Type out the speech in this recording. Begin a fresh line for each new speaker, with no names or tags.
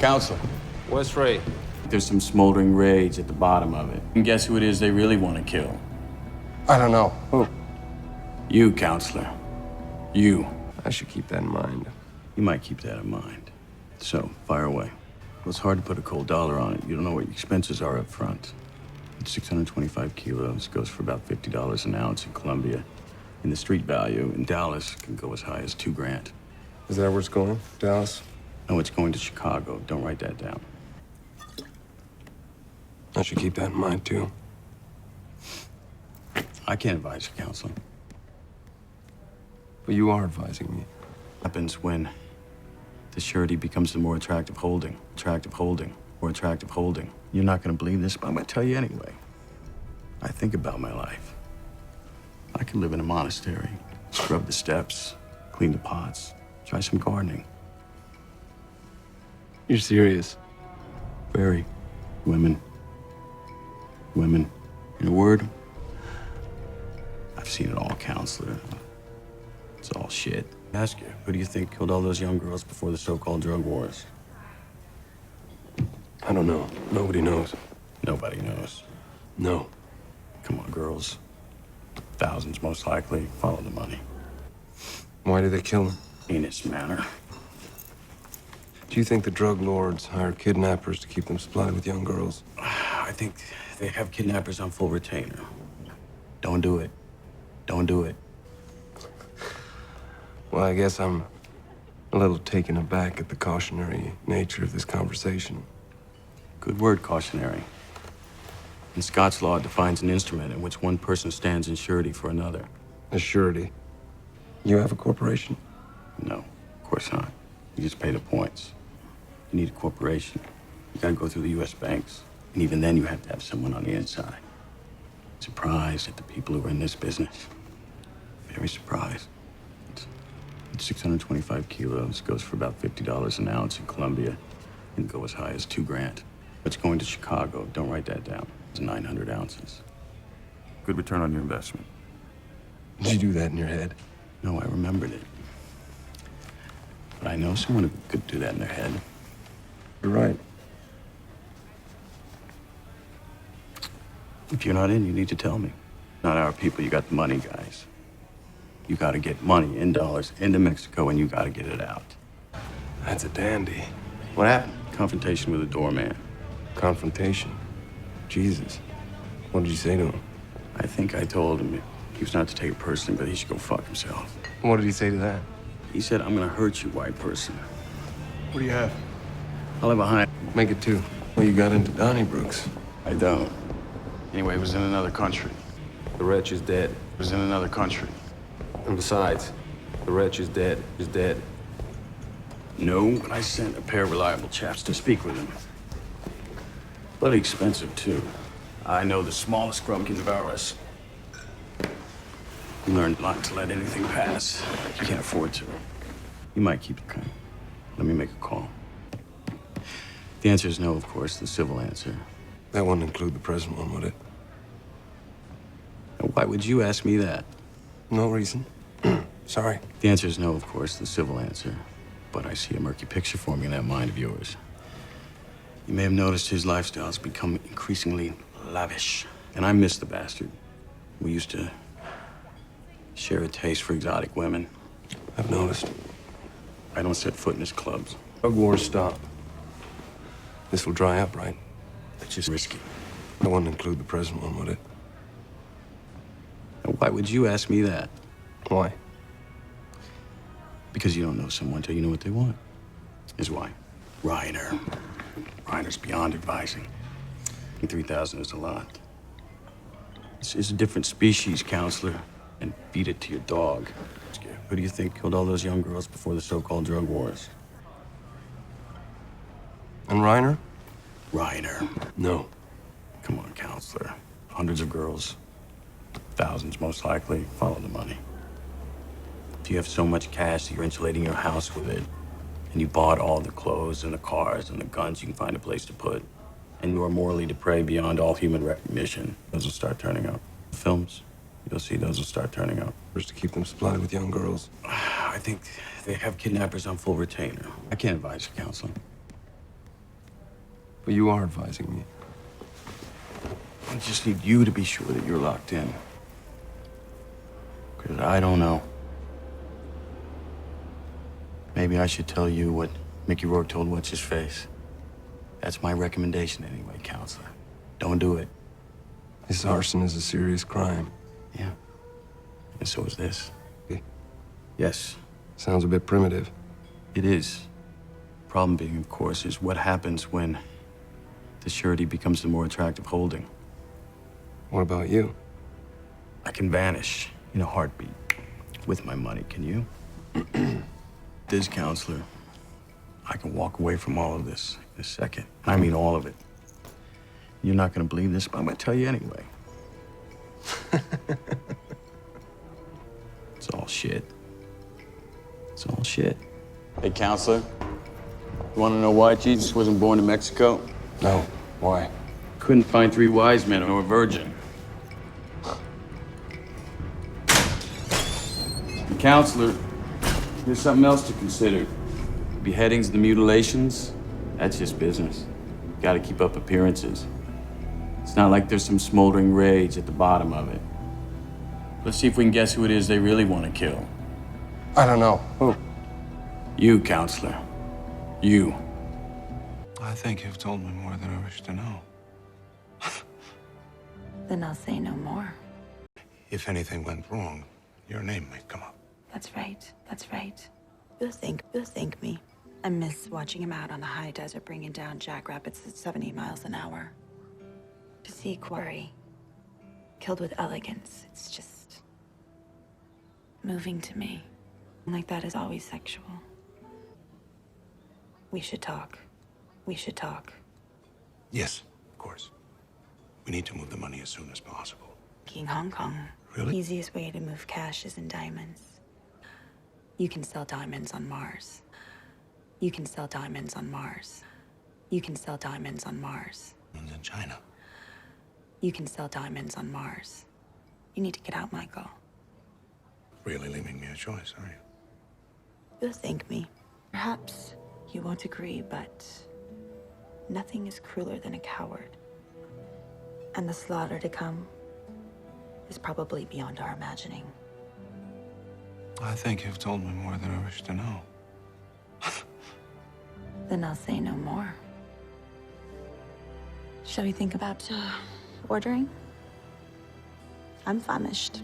Counselor,
What's Ray?
there's some smoldering rage at the bottom of it. And guess who it is they really want to kill?
I don't know. Who?
You, Counselor. You.
I should keep that in mind.
You might keep that in mind. So, fire away. Well, it's hard to put a cold dollar on it. You don't know what your expenses are up front. It's 625 kilos, goes for about $50 an ounce in Colombia. And the street value in Dallas can go as high as $2,000.
Is that where it's going? Dallas?
No, it's going to Chicago. Don't write that down.
I should keep that in mind, too.
I can't advise you, Counselor.
But you are advising me.
Happens when the surety becomes the more attractive holding, or attractive holding. You're not going to believe this, but I'm going to tell you anyway. I think about my life. I could live in a monastery, scrub the steps, clean the pots, try some gardening.
You're serious?
Very. Women. Women. In a word, I've seen it all, Counselor. It's all shit. Ask you, who do you think killed all those young girls before the so-called drug wars?
I don't know. Nobody knows.
Nobody knows.
No.
Come on, girls. Thousands, most likely. Follow the money.
Why did they kill them?
Heinous manner.
Do you think the drug lords hire kidnappers to keep them supplied with young girls?
I think they have kidnappers on full retainer. Don't do it. Don't do it.
Well, I guess I'm a little taken aback at the cautionary nature of this conversation.
Good word, cautionary. In Scots law, it defines an instrument in which one person stands in surety for another.
A surety. You have a corporation?
No, of course not. You just pay the points. You need a corporation. You gotta go through the U.S. banks. And even then, you have to have someone on the inside. Surprised at the people who are in this business. Very surprised. It's 625 kilos, goes for about $50 an ounce in Colombia, and go as high as $2,000. It's going to Chicago. Don't write that down. It's 900 ounces. Good return on your investment.
Did you do that in your head?
No, I remembered it. But I know someone who could do that in their head.
You're right.
If you're not in, you need to tell me. Not our people. You got the money, guys. You gotta get money in dollars into Mexico, and you gotta get it out.
That's a dandy.
What happened? Confrontation with a doorman.
Confrontation. Jesus. What did you say to him?
I think I told him he was not to take it personally, but he should go fuck himself.
What did he say to that?
He said, I'm gonna hurt you, white person.
What do you have?
I'll have a high.
Make it two. Well, you got into Donnybrooks.
I don't. Anyway, it was in another country.
The wretch is dead.
It was in another country.
And besides, the wretch is dead. Is dead.
No, but I sent a pair of reliable chaps to speak with him. Bloody expensive, too. I know the smallest scrum can devour us. You learned not to let anything pass. You can't afford to. You might keep it kind. Let me make a call. The answer is no, of course, the civil answer.
That wouldn't include the present one, would it?
And why would you ask me that?
No reason. Sorry.
The answer is no, of course, the civil answer. But I see a murky picture forming in that mind of yours. You may have noticed his lifestyle has become increasingly lavish. And I miss the bastard. We used to share a taste for exotic women.
I've noticed.
I don't set foot in his clubs.
Drug wars stop. This will dry up, right?
It's just risky.
That wouldn't include the present one, would it?
And why would you ask me that?
Why?
Because you don't know someone till you know what they want. Is why. Reiner. Reiner's beyond advising. And 3,000 is a lot. This is a different species, Counselor. And feed it to your dog. Who do you think killed all those young girls before the so-called drug wars?
And Reiner?
Reiner.
No.
Come on, Counselor. Hundreds of girls. Thousands, most likely. Follow the money. If you have so much cash that you're insulating your house with it, and you bought all the clothes and the cars and the guns you can find a place to put, and you are morally depraved beyond all human recognition, those will start turning up. Films, you'll see those will start turning up.
First to keep them supplied with young girls.
I think they have kidnappers on full retainer. I can't advise you, Counselor.
But you are advising me.
I just need you to be sure that you're locked in. Because I don't know. Maybe I should tell you what Mickey Rourke told What's-His-Face. That's my recommendation anyway, counselor. Don't do it.
This arson is a serious crime.
Yeah. And so is this.
Okay.
Yes,
Sounds a bit primitive.
it is. Problem being, of course, is what happens when the surety becomes the more attractive holding.
What about you?
I can vanish in a heartbeat with my money, can you? This counselor, I can walk away from all of this in a second. I mean all of it. You're not gonna believe this, but I'm gonna tell you anyway. It's all shit. It's all shit. Hey, counselor, you wanna know why Jesus wasn't born in Mexico?
No. Why?
Couldn't find 3 wise men or a virgin. And counselor, there's something else to consider. Beheadings, the mutilations, that's just business. Gotta keep up appearances. It's not like there's some smoldering rage at the bottom of it. Let's see if we can guess who it is they really want to kill.
I don't know. Who?
You, counselor. You.
I think you've told me more than I wish to know.
Then I'll say no more.
If anything went wrong, your name might come up.
That's right. That's right. You'll thank me. I miss watching him out on the high desert bringing down jackrabbits at 70 miles an hour. To see quarry killed with elegance, it's just moving to me. Like that is always sexual. We should talk. We should talk.
Yes, of course. We need to move the money as soon as possible.
King Hong Kong.
Really?
Easiest way to move cash is in diamonds. You can sell diamonds on Mars. You can sell diamonds on Mars. You can sell diamonds on Mars.
And in China.
You can sell diamonds on Mars. You need to get out, Michael.
Really leaving me a choice, are you?
You'll thank me. Perhaps you won't agree, but nothing is crueler than a coward. And the slaughter to come is probably beyond our imagining.
I think you've told me more than I wish to know.
Then I'll say no more. Shall we think about ordering? I'm famished.